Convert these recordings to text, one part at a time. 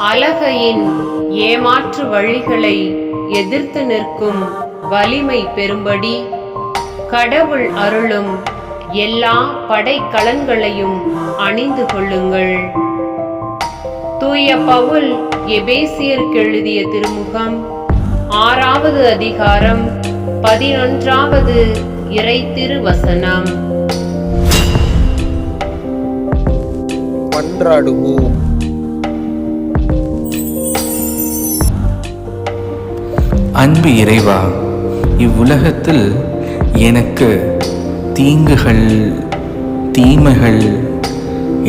அலகையின் ஏமாற்று வழிகளை எதிர்த்து நிற்கும் வலிமை பெறும்படி கடவுள் அருளும் எல்லா படைக்கலன்களையும் அணிந்து கொள்ளுங்கள். தூய பவுல் எபேசியருக்கு எழுதிய திருமுகம் 6வது அதிகாரம் 11வது இறை திருவசனம். மன்றாடுவோம். அன்பு இறைவா, இவ்வுலகத்தில் எனக்கு தீங்குகள் தீமைகள்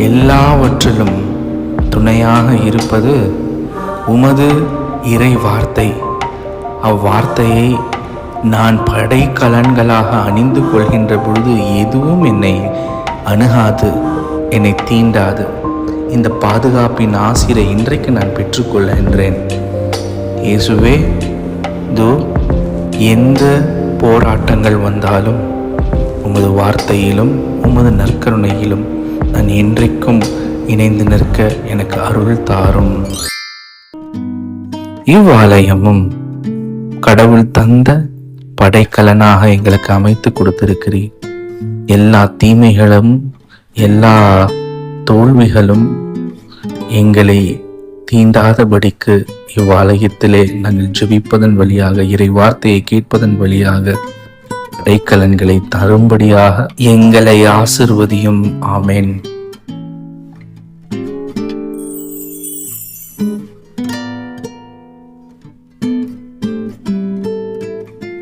எல்லாவற்றிலும் துணையாக இருப்பது உமது இறை வார்த்தை. அவ்வார்த்தையை நான் படைக்கலன்களாக அணிந்து கொள்கின்ற பொழுது எதுவும் என்னை அணுகாது, என்னை தீண்டாது. இந்த பாதுகாப்பின் ஆசிரை இன்றைக்கு நான் பெற்றுக்கொள்கின்றேன். இயேசுவே, எந்த போராட்டங்கள் வந்தாலும் உமது வார்த்தையிலும் உமது நற்கருணையிலும் நான் என்றைக்கும் இணைந்து நிற்க எனக்கு அருள் தாரும். இவ்வாலயமும் கடவுள் தந்த படைக்கலனாக எங்களுக்கு அமைத்து கொடுத்திருக்கிறீர். எல்லா தீமைகளும் எல்லா தோல்விகளும் எங்களை தீண்டாதபடிக்கு இவ்வாலயத்திலே நாங்கள் ஜெபிப்பதன் வழியாக, இறை வார்த்தையை கேட்பதன் வழியாக படைக்கலன்களை தரும்படியாக எங்களை ஆசிர்வதியும். ஆமென்.